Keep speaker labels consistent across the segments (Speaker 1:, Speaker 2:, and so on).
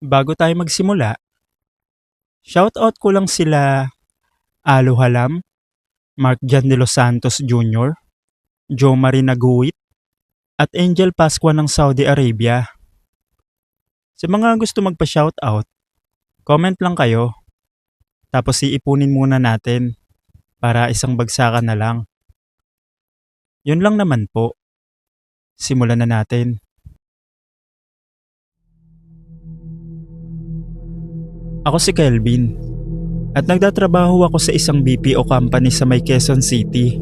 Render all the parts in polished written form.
Speaker 1: Bago tayo magsimula, shoutout ko lang sila Alo Halam, Mark Jan de los Santos Jr., Joe Marie Naguit, at Angel Pascua ng Saudi Arabia. Sa mga gusto magpa-shoutout, comment lang kayo, tapos iipunin muna natin para isang bagsakan na lang. Yun lang naman po. Simulan na natin. Ako si Kelvin at nagtatrabaho ako sa isang BPO company sa may Quezon City.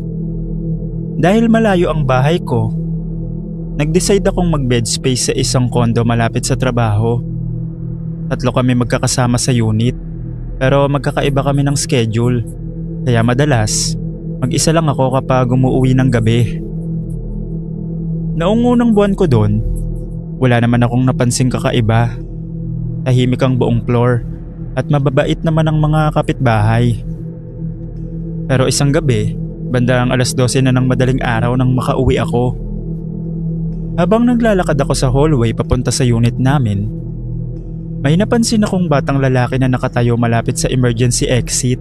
Speaker 1: Dahil malayo ang bahay ko, nag-decide akong mag-bed space sa isang condo malapit sa trabaho. Tatlo kami magkakasama sa unit, pero magkakaiba kami ng schedule. Kaya madalas, mag-isa lang ako kapag umuwi ng gabi. Noong unang buwan ko doon, wala naman akong napansing kakaiba. Tahimik ang buong floor at mababait naman ang mga kapitbahay. Pero isang gabi, bandang 12:00 na ng madaling araw nang makauwi ako. Habang naglalakad ako sa hallway papunta sa unit namin, may napansin akong batang lalaki na nakatayo malapit sa emergency exit.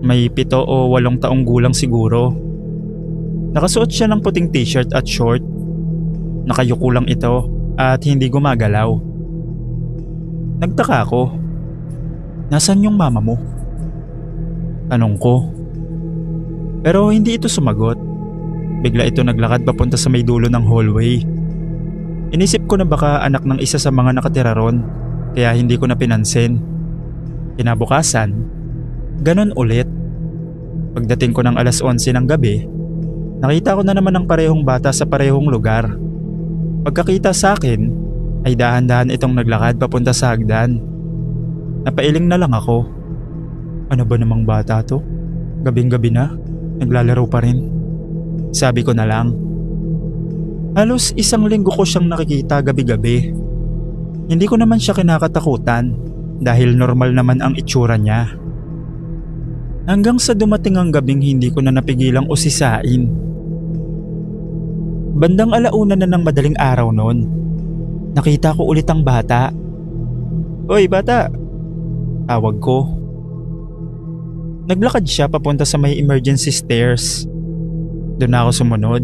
Speaker 1: May 7 o 8 taong gulang siguro. Nakasuot siya ng puting t-shirt at short. Nakayuko lang ito at hindi gumagalaw. Nagtaka ako. Nasaan yung mama mo? Tanong ko. Pero hindi ito sumagot. Bigla ito naglakad papunta sa may dulo ng hallway. Inisip ko na baka anak ng isa sa mga nakatira ron, kaya hindi ko na pinansin. Kinabukasan, ganon ulit. Pagdating ko ng 11:00 ng gabi, nakita ko na naman ang parehong bata sa parehong lugar. Pagkakita sa akin, ay dahan-dahan itong naglakad papunta sa hagdan. Napailing na lang ako. Ano ba namang bata to? Gabing-gabi na, naglalaro pa rin. Sabi ko na lang. Halos 1 linggo ko siyang nakikita gabi-gabi. Hindi ko naman siya kinakatakutan dahil normal naman ang itsura niya. Hanggang sa dumating ang gabing hindi ko na napigilang usisain. Bandang 1:00 na ng madaling araw noon, nakita ko ulit ang bata. Hoy bata! Tawag ko. Naglakad siya papunta sa may emergency stairs. Doon ako sumunod.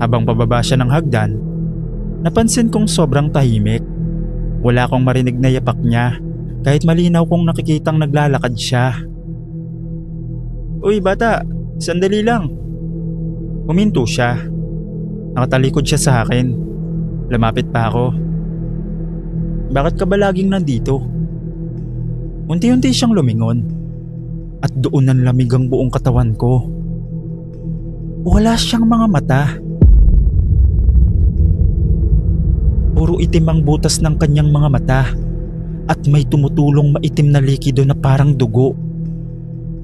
Speaker 1: Habang pababa siya ng hagdan, napansin kong sobrang tahimik. Wala akong marinig na yapak niya kahit malinaw kong nakikitang naglalakad siya. Uy bata, sandali lang. Huminto siya. Nakatalikod siya sa akin. Lumapit pa ako. Bakit ka ba laging nandito? Unti-unti siyang lumingon at doon nanlamig ang buong katawan ko. Wala siyang mga mata. Puro itim ang butas ng kanyang mga mata at may tumutulong maitim na likido na parang dugo.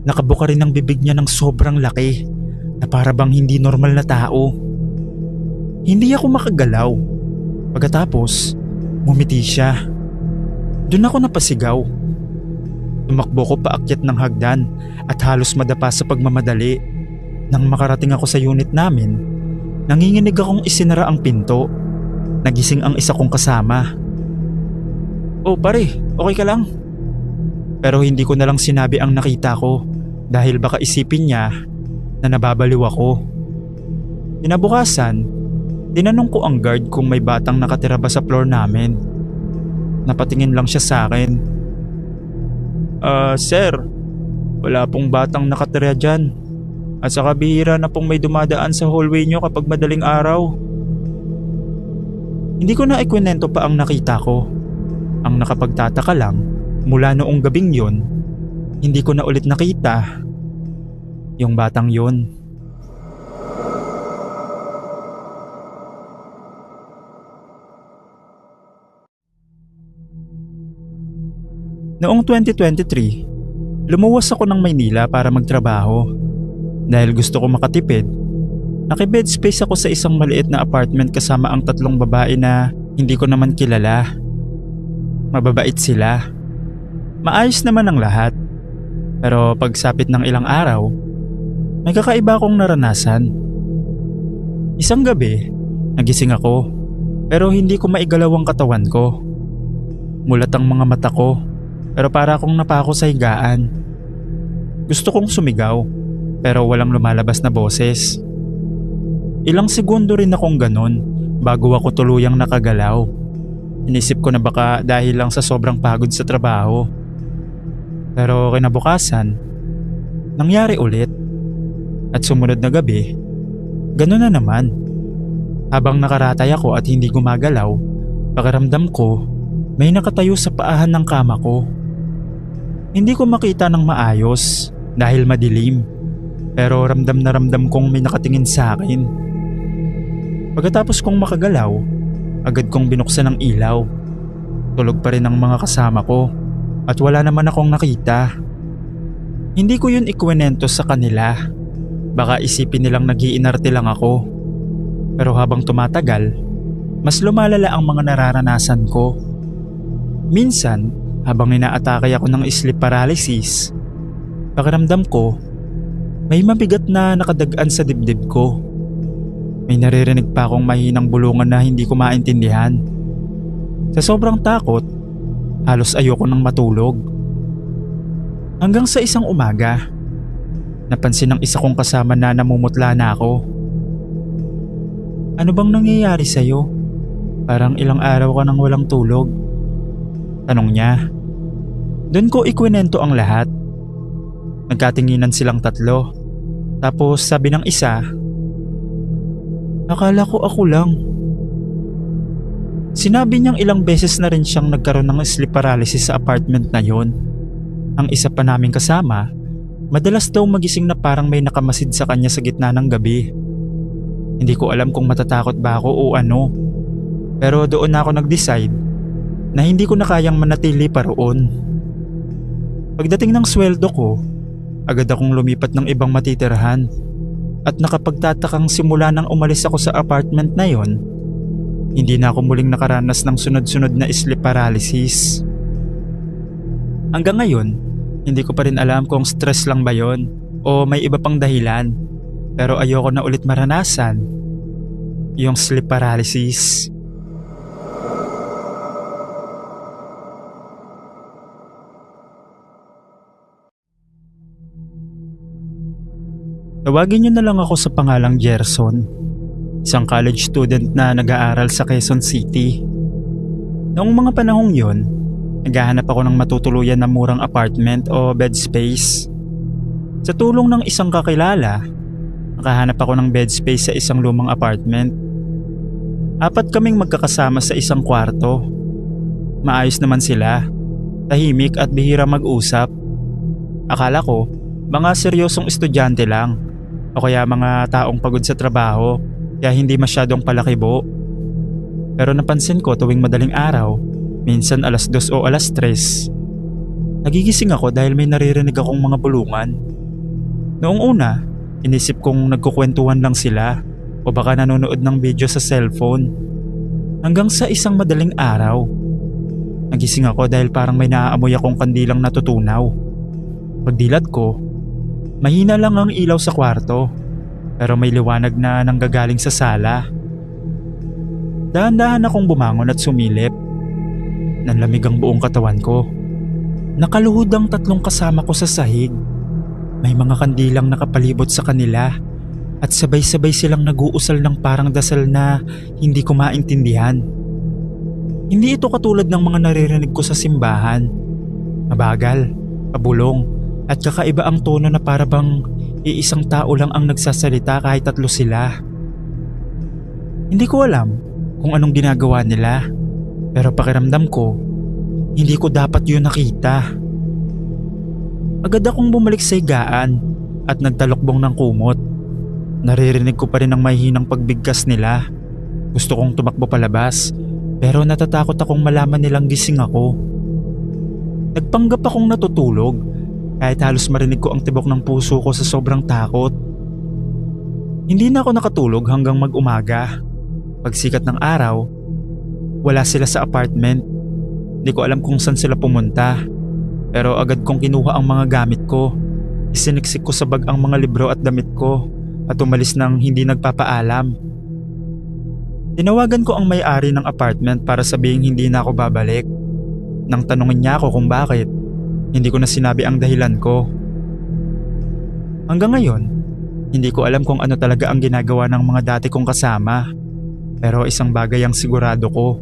Speaker 1: Nakabuka rin ang bibig niya ng sobrang laki na para bang hindi normal na tao. Hindi ako makagalaw. Pagkatapos, ngumiti siya. Doon ako napasigaw. Tumakbo ko paakyat ng hagdan at halos madapa sa pagmamadali. Nang makarating ako sa unit namin, nanginginig akong isinara ang pinto. Nagising ang isa kong kasama. Oh pare, okay ka lang? Pero hindi ko na lang sinabi ang nakita ko dahil baka isipin niya na nababaliw ako. Kinabukasan, tinanong ko ang guard kung may batang nakatira ba sa floor namin. Napatingin lang siya sa akin. Sir, wala pong batang nakatira dyan. At saka bihira na pong may dumadaan sa hallway nyo kapag madaling araw. Hindi ko na ikwento pa ang nakita ko. Ang nakapagtataka lang, mula noong gabing yon, hindi ko na ulit nakita yung batang yon. Noong 2023, lumuwas ako ng Maynila para magtrabaho. Dahil gusto ko makatipid, nakibed space ako sa isang maliit na apartment kasama ang 3 babae na hindi ko naman kilala. Mababait sila. Maayos naman ang lahat. Pero pagsapit ng ilang araw, may kakaiba akong naranasan. Isang gabi, nagising ako pero hindi ko maigalaw ang katawan ko. Mulat ang mga mata ko, pero para akong napako sa higaan. Gusto kong sumigaw, pero walang lumalabas na boses. Ilang segundo rin akong ganon bago ako tuluyang nakagalaw. Inisip ko na baka dahil lang sa sobrang pagod sa trabaho. Pero kinabukasan, nangyari ulit. At sumunod na gabi, ganon na naman. Habang nakaratay ako at hindi gumagalaw, pakiramdam ko may nakatayo sa paahan ng kama ko. Hindi ko makita ng maayos dahil madilim, pero ramdam na ramdam kong may nakatingin sa akin. Pagkatapos kong makagalaw, agad kong binuksan ang ilaw. Tulog pa rin ang mga kasama ko at wala naman akong nakita. Hindi ko yun ikwento sa kanila. Baka isipin nilang nag-iinarte lang ako. Pero habang tumatagal, mas lumalala ang mga nararanasan ko. Minsan, habang inaatake ako ng sleep paralysis, pakiramdam ko may mabigat na nakadagaan sa dibdib ko. May naririnig pa akong mahinang bulungan na hindi ko maintindihan. Sa sobrang takot, halos ayoko nang matulog. Hanggang sa isang umaga, napansin ng isa kong kasama na namumutla na ako. "Ano bang nangyayari sa'yo? Parang ilang araw ka nang walang tulog." Tanong niya. Doon ko ikwento ang lahat. Nagkatinginan silang tatlo. Tapos sabi ng isa, "Akala ko ako lang." Sinabi niyang ilang beses na rin siyang nagkaroon ng sleep paralysis sa apartment na yon. Ang isa pa naming kasama, madalas daw magising na parang may nakamasid sa kanya sa gitna ng gabi. Hindi ko alam kung matatakot ba ako o ano. Pero doon na ako nag-decide na hindi ko na kayang manatili pa roon. Pagdating ng sweldo ko, agad akong lumipat ng ibang matitirahan. At nakapagtatakang simula nang umalis ako sa apartment na yon, hindi na ako muling nakaranas ng sunod-sunod na sleep paralysis. Hanggang ngayon, hindi ko pa rin alam kung stress lang ba yon o may iba pang dahilan. Pero ayoko na ulit maranasan yung sleep paralysis. Tawagin niyo na lang ako sa pangalang Gerson, isang college student na nag-aaral sa Quezon City. Noong mga panahong yon, naghahanap ako ng matutuluyan na murang apartment o bed space. Sa tulong ng isang kakilala, nakahanap ako ng bed space sa isang lumang apartment. 4 kaming magkakasama sa isang kwarto. Maayos naman sila, tahimik at bihira mag-usap. Akala ko, mga seryosong estudyante lang o kaya mga taong pagod sa trabaho kaya hindi masyadong palakibo. Pero napansin ko tuwing madaling araw, minsan 2:00 o 3:00, nagigising ako dahil may naririnig akong mga bulungan. Noong una, inisip kong nagkukwentuhan lang sila o baka nanonood ng video sa cellphone. Hanggang sa isang madaling araw, nagising ako dahil parang may naaamoy akong kandilang natutunaw. Pagdilat ko, mahina lang ang ilaw sa kwarto pero may liwanag na nanggagaling sa sala. Dahan-dahan akong bumangon at sumilip. Nanlamig ang buong katawan ko. Nakaluhod ang 3 kasama ko sa sahig. May mga kandilang nakapalibot sa kanila at sabay-sabay silang nag-uusal ng parang dasal na hindi ko maintindihan. Hindi ito katulad ng mga naririnig ko sa simbahan. Mabagal, pabulong at kakaiba ang tono na para bang iisang tao lang ang nagsasalita kahit 3 sila. Hindi ko alam kung anong ginagawa nila pero pakiramdam ko hindi ko dapat yun nakita. Agad akong bumalik sa higaan at nagtalokbong ng kumot. Naririnig ko pa rin ang mahihinang pagbigkas nila. Gusto kong tumakbo palabas pero natatakot akong malaman nilang gising ako. Nagpanggap akong natutulog kahit halos marinig ko ang tibok ng puso ko sa sobrang takot. Hindi na ako nakatulog hanggang mag-umaga. Pagsikat ng araw, wala sila sa apartment. Hindi ko alam kung saan sila pumunta. Pero agad kong kinuha ang mga gamit ko. Isiniksik ko sa bag ang mga libro at damit ko at umalis nang hindi nagpapaalam. Tinawagan ko ang may-ari ng apartment para sabihing hindi na ako babalik. Nang tanungin niya ako kung bakit, hindi ko na sinabi ang dahilan ko. Hanggang ngayon, hindi ko alam kung ano talaga ang ginagawa ng mga dati kong kasama. Pero isang bagay ang sigurado ko.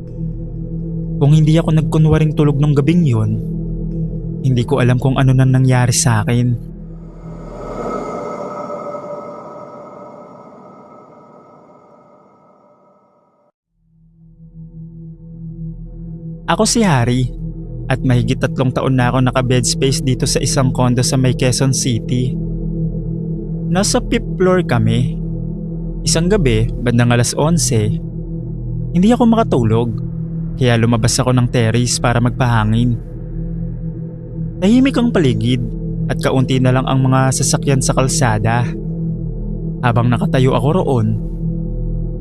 Speaker 1: Kung hindi ako nagkunwaring tulog nung gabing yun, hindi ko alam kung ano nang nangyari sa akin. Ako si Harry at mahigit 3 taon na ako naka-bed space dito sa isang condo sa may Quezon City. Nasa 5th floor kami. Isang gabi, bandang alas 11, hindi ako makatulog kaya lumabas ako ng terrace para magpahangin. Tahimik ang paligid at kaunti na lang ang mga sasakyan sa kalsada. Habang nakatayo ako roon,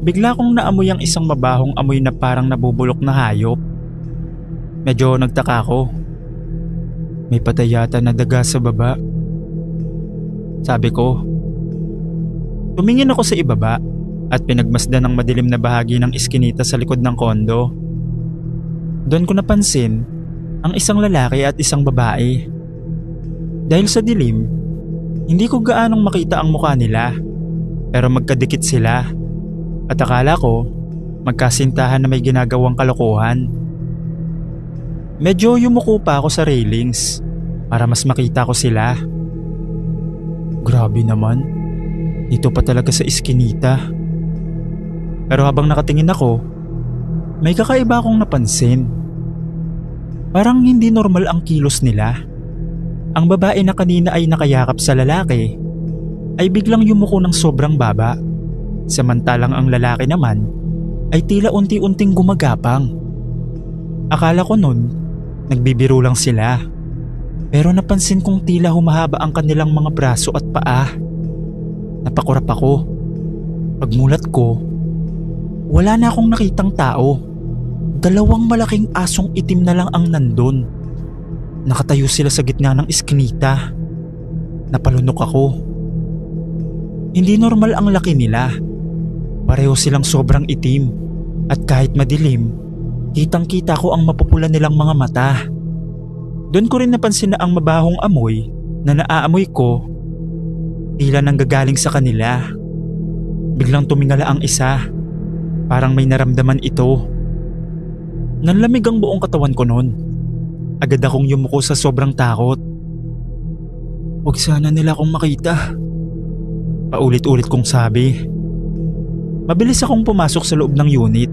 Speaker 1: bigla kong naamoy ang isang mabahong amoy na parang nabubulok na hayop. Medyo nagtaka ako. May patay yata na daga sa baba. Sabi ko. Tumingin ako sa ibaba at pinagmasdan ng madilim na bahagi ng iskinita sa likod ng kondo. Doon ko napansin ang isang lalaki at isang babae. Dahil sa dilim, hindi ko gaanong makita ang mukha nila, pero magkadikit sila at akala ko magkasintahan na may ginagawang kalokohan. Medyo yumuko pa ako sa railings para mas makita ko sila. Grabe naman, dito pa talaga sa iskinita. Pero habang nakatingin ako, may kakaiba akong napansin. Parang hindi normal ang kilos nila. Ang babae na kanina ay nakayakap sa lalaki ay biglang yumuko ng sobrang baba, samantalang ang lalaki naman ay tila unti-unting gumagapang. Akala ko nun nagbibiro lang sila, pero napansin kong tila humahaba ang kanilang mga braso at paa. Napakurap ako. Pagmulat ko, wala na akong nakitang tao. 2 malaking asong itim na lang ang nandun. Nakatayo sila sa gitna ng iskinita. Napalunok ako. Hindi normal ang laki nila. Pareho silang sobrang itim at kahit madilim, kitang-kita ko ang mapupula nilang mga mata. Doon ko rin napansin na ang mabahong amoy na naaamoy ko tila nanggagaling sa kanila. Biglang tumingala ang isa. Parang may naramdaman ito. Nanlamig ang buong katawan ko noon. Agad akong yumuko sa sobrang takot. Huwag sana nila akong makita. Paulit-ulit kong sabi. Mabilis akong pumasok sa loob ng unit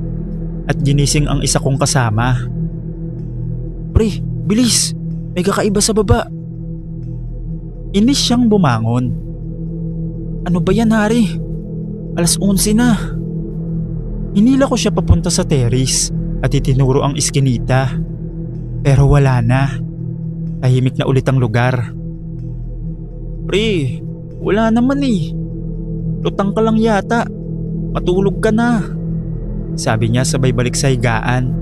Speaker 1: at ginising ang isa kong kasama. Pre, bilis! May kakaiba sa baba. Inis siyang bumangon. Ano ba yan, Hari? Alas 11 na. Hinila ko siya papunta sa terrace at itinuro ang iskinita. Pero wala na. Tahimik na ulit ang lugar. Pre, wala naman eh. Lutang ka lang yata. Matulog ka na. Sabi niya sabay balik sa higaan.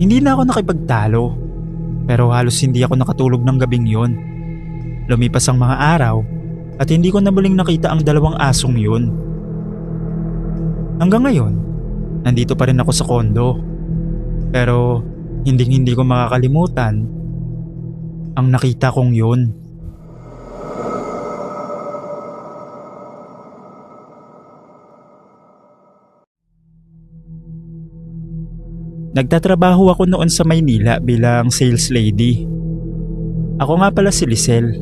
Speaker 1: Hindi na ako nakipagtalo, pero halos hindi ako nakatulog ng gabing yon. Lumipas ang mga araw at hindi ko na muling nakita ang 2 asong yun. Hanggang ngayon, nandito pa rin ako sa kondo. Pero hindi ko makakalimutan ang nakita kong yun. Nagtatrabaho ako noon sa Maynila bilang sales lady. Ako nga pala si Lisel,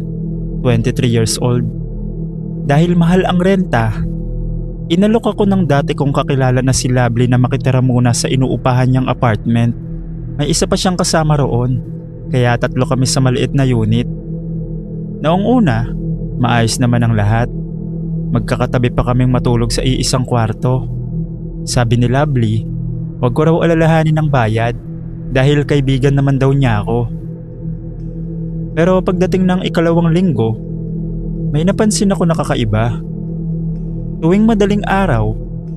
Speaker 1: 23 years old. Dahil mahal ang renta, inalok ako ng dati kong kakilala na si Lovely na makitira muna sa inuupahan niyang apartment. May isa pa siyang kasama roon, kaya 3 kami sa maliit na unit. Noong una, maayos naman ang lahat. Magkakatabi pa kaming matulog sa iisang kwarto. Sabi ni Lovely, huwag ko raw alalahanin ng bayad dahil kaibigan naman daw niya ako. Pero pagdating ng 2nd linggo, may napansin ako na kakaiba. Tuwing madaling araw,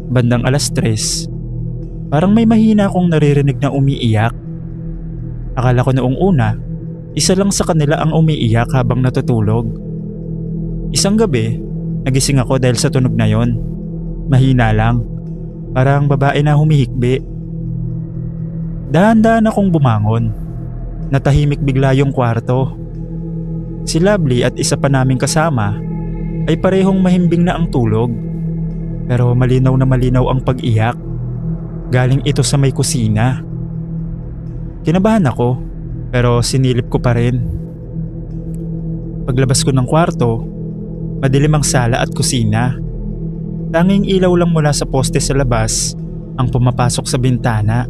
Speaker 1: bandang alas 3, parang may mahina akong naririnig na umiiyak. Akala ko noong una, isa lang sa kanila ang umiiyak habang natutulog. Isang gabi, nagising ako dahil sa tunog na yon. Mahina lang, parang babae na humihikbi. Dahan-dahan akong bumangon natahimik bigla yung kwarto. Si Lovely at isa pa naming kasama ay parehong mahimbing na ang tulog. Pero malinaw na malinaw ang pag-iyak. Galing ito sa may kusina. Kinabahan ako pero sinilip ko pa rin. Paglabas ko ng kwarto, madilim ang sala at kusina. Tanging ilaw lang mula sa poste sa labas ang pumapasok sa bintana.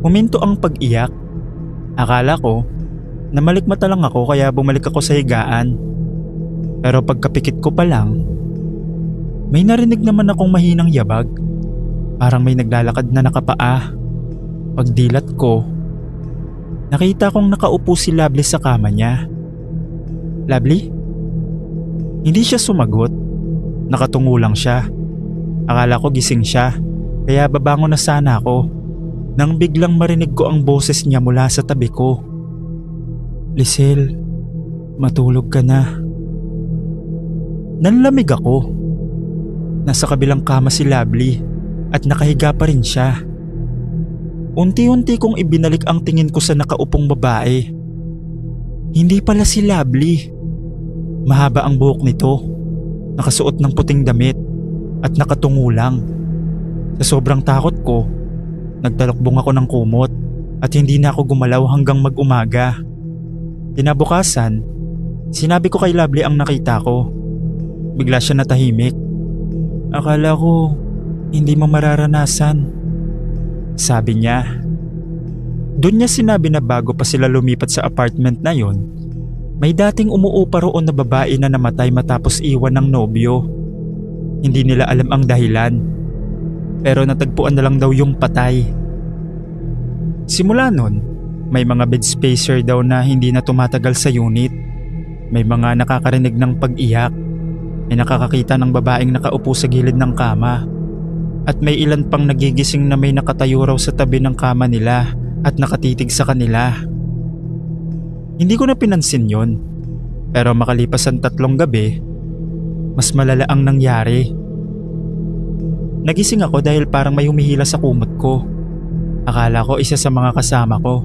Speaker 1: Huminto ang pag-iyak. Akala ko na malikmata lang ako kaya bumalik ako sa higaan. Pero pagkapikit ko pa lang, may narinig naman akong mahinang yabag. Parang may naglalakad na nakapaa. Pagdilat ko, nakita kong nakaupo si Lovely sa kama niya. Lovely? Hindi siya sumagot. Nakatungo lang siya. Akala ko gising siya, kaya babangon na sana ako nang biglang marinig ko ang boses niya mula sa tabi ko. Lisel, matulog ka na. Nanlamig ako. Nasa kabilang kama si Lovely at nakahiga pa rin siya. Unti-unti kong ibinalik ang tingin ko sa nakaupong babae. Hindi pala si Lovely. Mahaba ang buhok nito, nakasuot ng puting damit at nakatungo lang. Sa sobrang takot ko, nagtalokbong ako ng kumot at hindi na ako gumalaw hanggang mag-umaga. Kinabukasan, sinabi ko kay Lovely ang nakita ko. Bigla siya natahimik. Akala ko hindi mo mararanasan, sabi niya. Doon niya sinabi na bago pa sila lumipat sa apartment na yon, may dating umuupa roon na babae na namatay matapos iwan ng nobyo. Hindi nila alam ang dahilan, pero natagpuan na lang daw yung patay. Simula nun, may mga bed spacer daw na hindi na tumatagal sa unit. May mga nakakarinig ng pag-iyak. May nakakakita ng babaeng nakaupo sa gilid ng kama. At may ilan pang nagigising na may nakatayo raw sa tabi ng kama nila at nakatitig sa kanila. Hindi ko na pinansin yon, pero makalipas ang 3 gabi, mas malala ang nangyari. Nagising ako dahil parang may humihila sa kumot ko. Akala ko isa sa mga kasama ko,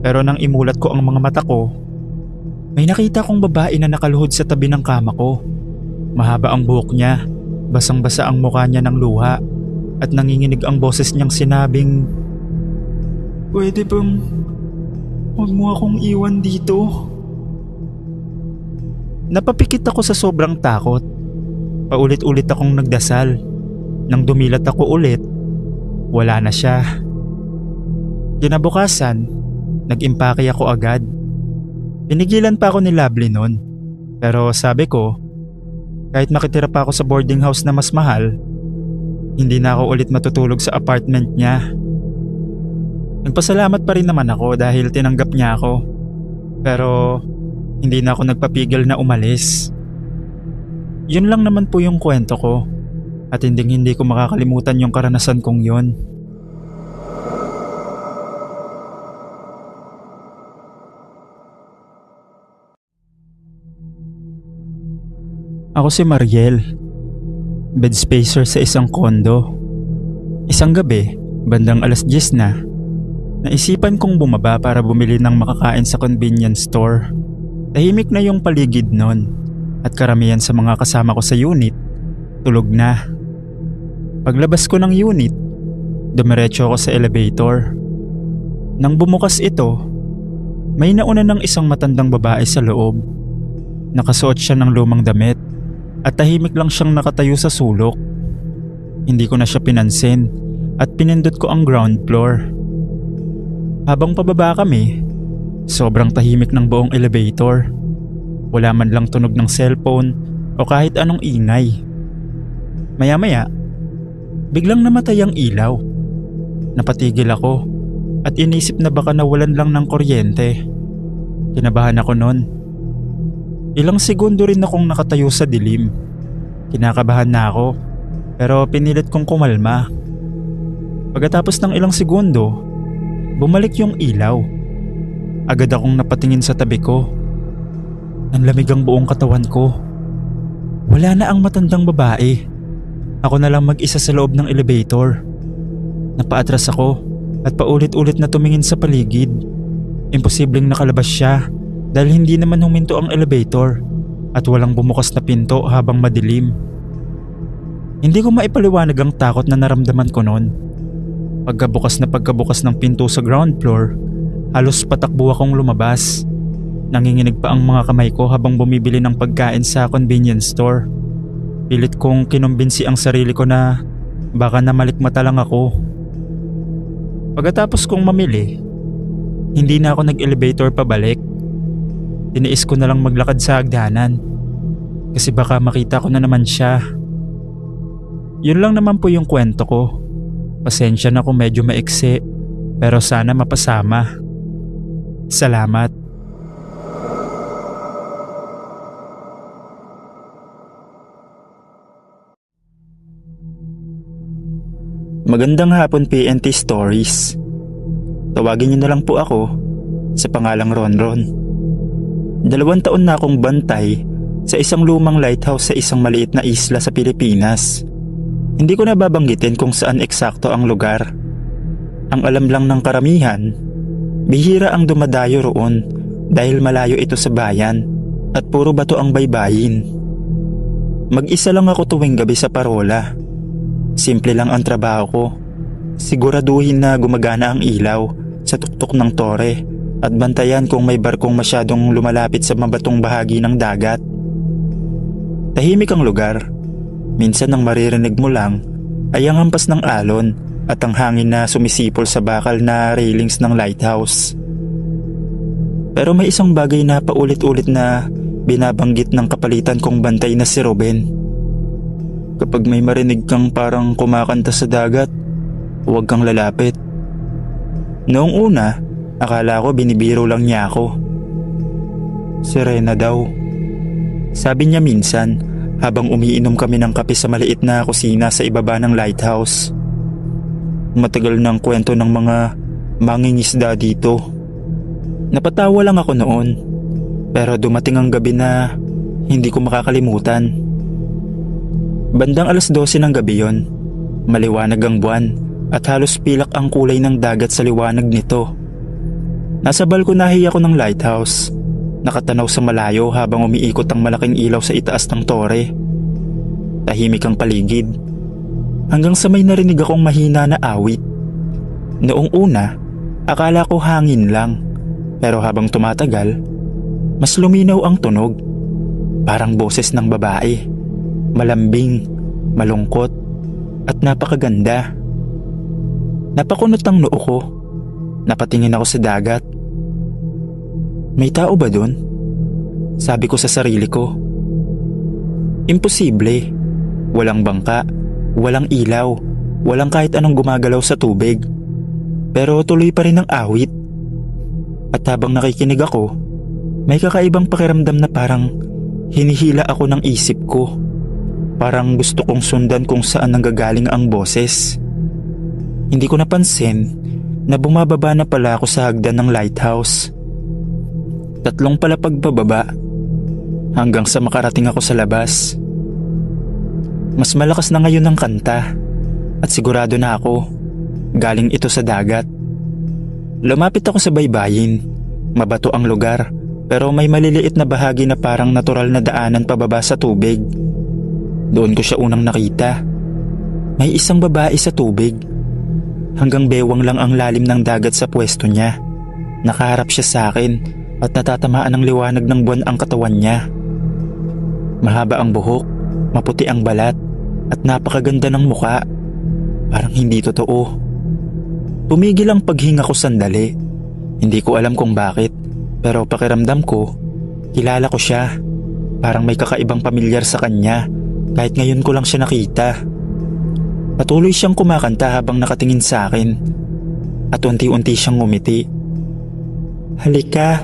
Speaker 1: pero nang imulat ko ang mga mata ko, may nakita kong babae na nakaluhod sa tabi ng kama ko. Mahaba ang buhok niya, basang-basa ang mukha niya ng luha, at nanginginig ang boses niyang sinabing, "Pwede bang huwag mo akong iwan dito?" Napapikit ako sa sobrang takot. Paulit-ulit akong nagdasal. Nang dumilat ako ulit, wala na siya. Kinabukasan, nag-impake ako agad. Pinigilan pa ako ni Lovely noon, pero sabi ko, kahit makitira pa ako sa boarding house na mas mahal, hindi na ako ulit matutulog sa apartment niya. Nagpasalamat pa rin naman ako dahil tinanggap niya ako. Pero hindi na ako nagpapigil na umalis. Yun lang naman po yung kwento ko. At hindi ko makakalimutan yung karanasan kong yun. Ako si Mariel, bed spacer sa isang kondo. Isang gabi, bandang 10:00 na, naisipan kong bumaba para bumili ng makakain sa convenience store. Tahimik na yung paligid nun at karamihan sa mga kasama ko sa unit, tulog na. Paglabas ko ng unit, dumiretso ako sa elevator. Nang bumukas ito, may nauna ng isang matandang babae sa loob. Nakasuot siya ng lumang damit at tahimik lang siyang nakatayo sa sulok. Hindi ko na siya pinansin at pinindot ko ang ground floor. Habang pababa kami, sobrang tahimik ng buong elevator. Wala man lang tunog ng cellphone o kahit anong ingay. Maya-maya, biglang namatay ang ilaw. Napatigil ako at inisip na baka nawalan lang ng kuryente. Kinabahan ako noon. Ilang segundo rin akong nakatayo sa dilim. Kinakabahan na ako, pero pinilit kong kumalma. Pagkatapos ng ilang segundo, bumalik yung ilaw. Agad akong napatingin sa tabi ko. Nanlamig ang buong katawan ko. Wala na ang matandang babae. Ako na lang mag-isa sa loob ng elevator. Napaatras ako at paulit-ulit na tumingin sa paligid. Imposibleng nakalabas siya dahil hindi naman huminto ang elevator at walang bumukas na pinto habang madilim. Hindi ko maipaliwanag ang takot na naramdaman ko noon. Pagkabukas ng pinto sa ground floor, halos patakbo akong lumabas. Nanginginig pa ang mga kamay ko habang bumibili ng pagkain sa convenience store. Pilit kong kinumbinsi ang sarili ko na baka namalikmata lang ako. Pagkatapos kong mamili, hindi na ako nag-elevator pabalik. Tiniis ko na lang maglakad sa hagdanan kasi baka makita ko na naman siya. Yun lang naman po yung kwento ko. Pasensya na kung medyo maiksi, pero sana mapasama. Salamat. Magandang hapon PNT Stories. Tawagin niyo na lang po ako sa pangalang Ronron. 2 taon na akong bantay sa isang lumang lighthouse sa isang maliit na isla sa Pilipinas. Hindi ko na babanggitin kung saan eksakto ang lugar. Ang alam lang ng karamihan, bihira ang dumadayo roon dahil malayo ito sa bayan at puro bato ang baybayin. Mag-isa lang ako tuwing gabi sa parola. Simple lang ang trabaho ko. Siguraduhin na gumagana ang ilaw sa tuktok ng tore at bantayan kung may barkong masyadong lumalapit sa mabatong bahagi ng dagat. Tahimik ang lugar. Minsan ang maririnig mo lang ay ang hampas ng alon at ang hangin na sumisipol sa bakal na railings ng lighthouse. Pero may isang bagay na paulit-ulit na binabanggit ng kapalitan kong bantay na si Ruben. Kapag may marinig kang parang kumakanta sa dagat, huwag kang lalapit. Noong una, akala ko binibiro lang niya ako. Sirena daw. Sabi niya minsan habang umiinom kami ng kape sa maliit na kusina sa ibaba ng lighthouse. Matagal ng kwento ng mga mangingisda dito. Napatawa lang ako noon, pero dumating ang gabi na hindi ko makakalimutan. Bandang 12:00 ng gabi yon, maliwanag ang buwan at halos pilak ang kulay ng dagat sa liwanag nito. Nasa balkonahe ako ng lighthouse, nakatanaw sa malayo habang umiikot ang malaking ilaw sa itaas ng tore. Tahimik ang paligid, hanggang sa may narinig akong mahina na awit. Noong una, akala ko hangin lang, pero habang tumatagal, mas luminaw ang tunog. Parang boses ng babae, malambing, malungkot, at napakaganda. Napakunot ang noo ko. Napatingin ako sa dagat. May tao ba dun? Sabi ko sa sarili ko. Imposible. Walang bangka, walang ilaw, walang kahit anong gumagalaw sa tubig. Pero tuloy pa rin ang awit. At habang nakikinig ako, may kakaibang pakiramdam na parang hinihila ako ng isip ko. Parang gusto kong sundan kung saan nanggagaling ang boses. Hindi ko napansin na bumababa na pala ako sa hagdan ng lighthouse. 3 palapag pababa hanggang sa makarating ako sa labas. Mas malakas na ngayon ang kanta at sigurado na ako galing ito sa dagat. Lumapit ako sa baybayin. Mabato ang lugar pero may maliliit na bahagi na parang natural na daanan pababa sa tubig. Doon ko siya unang nakita. May isang babae sa tubig. Hanggang bewang lang ang lalim ng dagat sa pwesto niya. Nakaharap siya sa akin at natatamaan ng liwanag ng buwan ang katawan niya. Mahaba ang buhok, maputi ang balat, at napakaganda ng muka. Parang hindi totoo. Tumigil ang paghinga ko sandali. Hindi ko alam kung bakit, pero pakiramdam ko, kilala ko siya. Parang may kakaibang pamilyar sa kanya, kahit ngayon ko lang siya nakita. Patuloy siyang kumakanta habang nakatingin sa akin at unti-unti siyang ngumiti. Halika.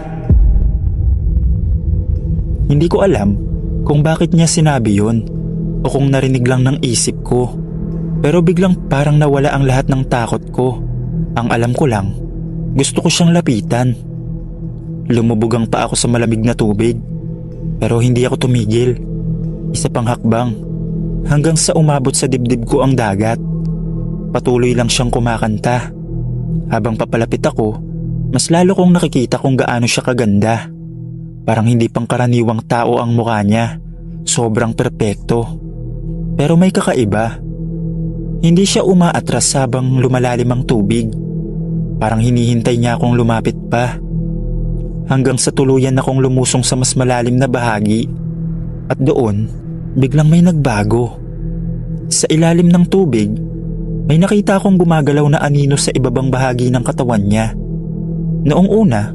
Speaker 1: Hindi ko alam kung bakit niya sinabi yun o kung narinig lang ng isip ko. Pero biglang parang nawala ang lahat ng takot ko. Ang alam ko lang, gusto ko siyang lapitan. Lumubog ang paa ko sa malamig na tubig, pero hindi ako tumigil. Isa pang hakbang. Hanggang sa umabot sa dibdib ko ang dagat. Patuloy lang siyang kumakanta. Habang papalapit ako, Mas lalo kong nakikita kung gaano siya kaganda. Parang hindi pangkaraniwang tao ang mukha niya. Sobrang perpekto. Pero may kakaiba. Hindi siya umaatras habang lumalalim ang tubig. Parang hinihintay niya akong lumapit pa. Hanggang sa tuluyan akong lumusong sa mas malalim na bahagi. At doon, biglang may nagbago. Sa ilalim ng tubig, may nakita akong gumagalaw na anino sa ibabang bahagi ng katawan niya. Noong una,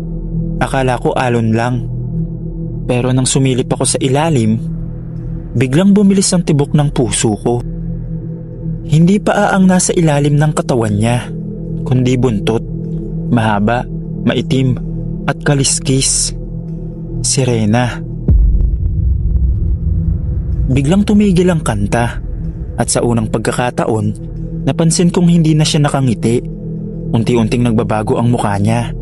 Speaker 1: akala ko alon lang. Pero nang sumilip ako sa ilalim, biglang bumilis ang tibok ng puso ko. Hindi paa ang nasa ilalim ng katawan niya, kundi buntot, mahaba, maitim, at kaliskis. Sirena. Biglang tumigil ang kanta at sa unang pagkakataon, napansin kong hindi na siya nakangiti. Unti-unting nagbabago ang mukha niya.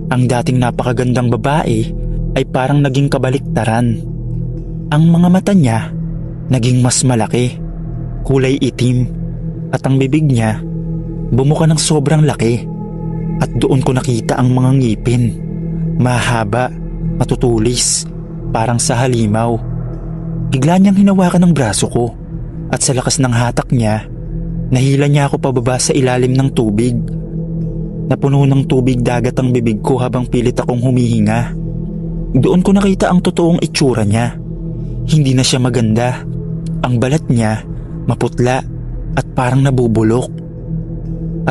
Speaker 1: Ang dating napakagandang babae ay parang naging kabaliktaran. Ang mga mata niya naging mas malaki, kulay itim, at ang bibig niya bumuka ng sobrang laki. At doon ko nakita ang mga ngipin, mahaba, matutulis, parang sa halimaw. Bigla niyang hinawakan ng braso ko at sa lakas ng hatak niya, nahila niya ako pababa sa ilalim ng tubig. Napuno ng tubig dagat ang bibig ko habang pilit akong humihinga. Doon ko nakita ang totoong itsura niya. Hindi na siya maganda. Ang balat niya maputla at parang nabubulok.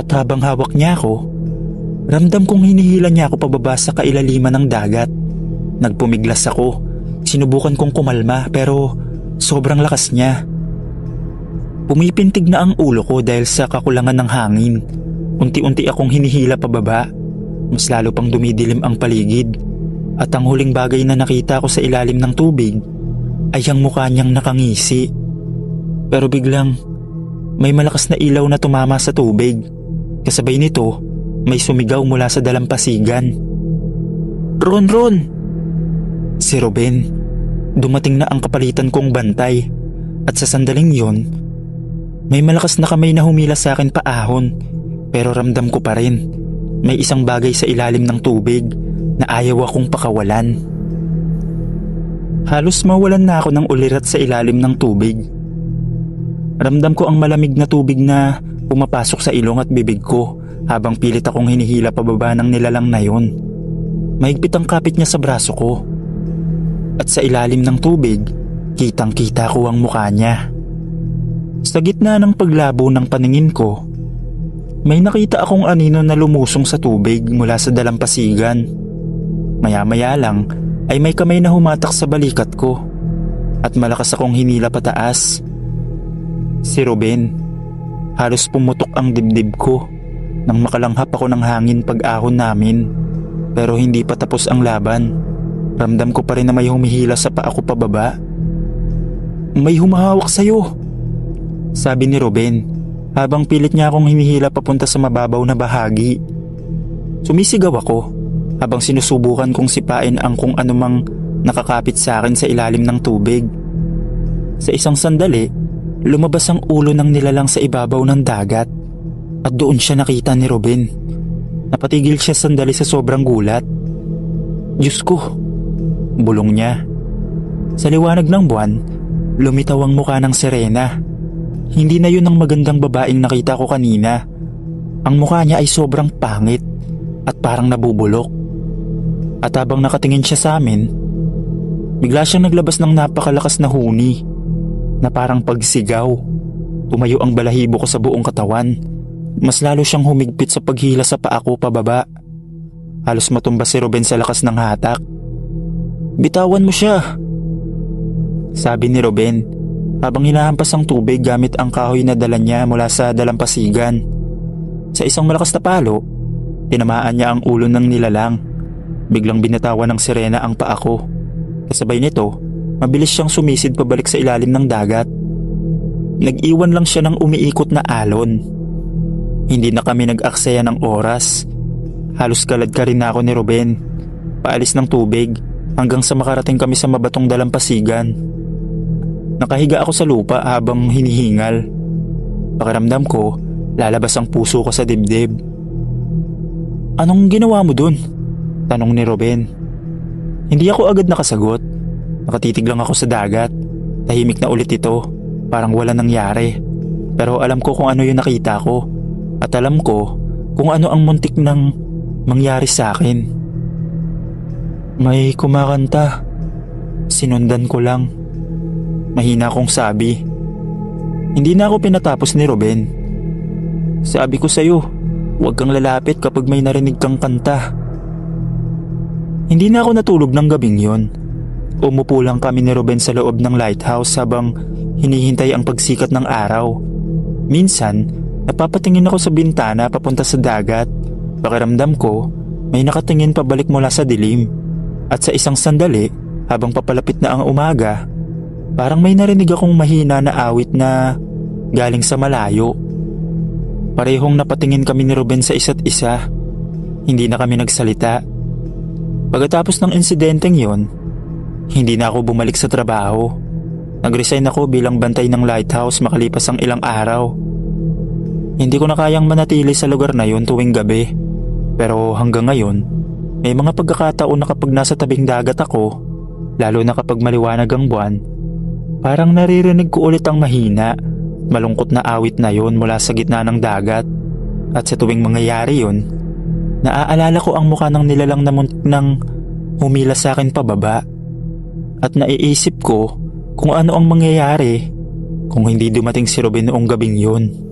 Speaker 1: At habang hawak niya ako, ramdam kong hinihila niya ako pababa sa kailaliman ng dagat. Nagpumiglas ako. Sinubukan kong kumalma pero sobrang lakas niya. Pumipintig na ang ulo ko dahil sa kakulangan ng hangin. Unti-unti akong hinihila pababa. Mas lalo pang dumidilim ang paligid. At ang huling bagay na nakita ko sa ilalim ng tubig ay ang mukha niyang nakangisi. Pero biglang may malakas na ilaw na tumama sa tubig. Kasabay nito, may sumigaw mula sa dalampasigan. "Ron, Ron!" Si Ruben. Dumating na ang kapalitan kong bantay. At sa sandaling yon, may malakas na kamay na humila sa akin paahon. Pero ramdam ko pa rin, may isang bagay sa ilalim ng tubig na ayaw akong pakawalan. Halos mawalan na ako ng ulirat sa ilalim ng tubig. Ramdam ko ang malamig na tubig na pumapasok sa ilong at bibig ko habang pilit akong hinihila pababa ng nilalang na yun. Mahigpit ang kapit niya sa braso ko. At sa ilalim ng tubig, kitang-kita ko ang mukha niya. Sa gitna ng paglabo ng paningin ko, may nakita akong anino na lumusong sa tubig mula sa dalampasigan. Maya-maya lang ay may kamay na humatak sa balikat ko at malakas akong hinila pataas. Si Ruben. Halos pumutok ang dibdib ko nang makalanghap ako ng hangin pag-ahon namin. Pero hindi pa tapos ang laban. Ramdam ko pa rin na may humihila sa paa ko pababa. "May humahawak sa'yo," sabi ni Ruben habang pilit niya akong hinihila papunta sa mababaw na bahagi. Sumisigaw ako habang sinusubukan kong sipain ang kung anumang nakakapit sa akin sa ilalim ng tubig. Sa isang sandali, lumabas ang ulo ng nilalang sa ibabaw ng dagat at doon siya nakita ni Ruben. Napatigil siya sandali sa sobrang gulat. "Diyos ko," bulong niya. Sa liwanag ng buwan, lumitaw ang mukha ng sirena. Hindi na yun ang magandang babaeng nakita ko kanina. Ang mukha niya ay sobrang pangit at parang nabubulok. At habang nakatingin siya sa amin, bigla siyang naglabas ng napakalakas na huni na parang pagsigaw. Tumayo ang balahibo ko sa buong katawan. Mas lalo siyang humigpit sa paghila sa paa ko pababa. Halos matumba si Ruben sa lakas ng hatak. "Bitawan mo siya," sabi ni Ruben habang hinahampas ang tubig gamit ang kahoy na dala niya mula sa dalampasigan. Sa isang malakas na palo, tinamaan niya ang ulo ng nilalang. Biglang binatawan ng sirena ang paa ko. Kasabay nito, mabilis siyang sumisid pabalik sa ilalim ng dagat. Nag-iwan lang siya ng umiikot na alon. Hindi na kami nag-aksaya ng oras. Halos kalad ka rin na ako ni Ruben, paalis ng tubig hanggang sa makarating kami sa mabatong dalampasigan. Nakahiga ako sa lupa habang hinihingal. Pakiramdam ko, lalabas ang puso ko sa dibdib. "Anong ginawa mo dun?" Tanong ni Ruben. Hindi ako agad nakasagot. Nakatitig lang ako sa dagat. Tahimik na ulit ito. Parang wala nangyari. Pero alam ko kung ano yung nakita ko. At alam ko kung ano ang muntik nang mangyari sa akin. May kumakanta. Sinundan ko lang. Mahina kong sabi. Hindi na ako pinatapos ni Ruben. Sabi ko sa'yo, huwag kang lalapit kapag may narinig kang kanta. Hindi na ako natulog ng gabing yon. Umupo lang kami ni Ruben sa loob ng lighthouse habang hinihintay ang pagsikat ng araw. Minsan, napapatingin ako sa bintana papunta sa dagat. Pakiramdam ko, may nakatingin pabalik mula sa dilim. At sa isang sandali, habang papalapit na ang umaga, parang may narinig akong mahina na awit na galing sa malayo. Parehong napatingin kami ni Ruben sa isa't isa. Hindi na kami nagsalita. Pagkatapos ng insidenteng yon, hindi na ako bumalik sa trabaho. Nag-resign ako bilang bantay ng lighthouse makalipas ang ilang araw. Hindi ko na kayang manatili sa lugar na yon tuwing gabi. Pero hanggang ngayon, may mga pagkakataon na kapag nasa tabing dagat ako, lalo na kapag maliwanag ang buwan, parang naririnig ko ulit ang mahina, malungkot na awit na yon mula sa gitna ng dagat. At sa tuwing mangyayari yon, naaalala ko ang mukha ng nilalang na muntik nang humila sa akin pababa. At naiisip ko kung ano ang mangyayari kung hindi dumating si Ruben noong gabing yun.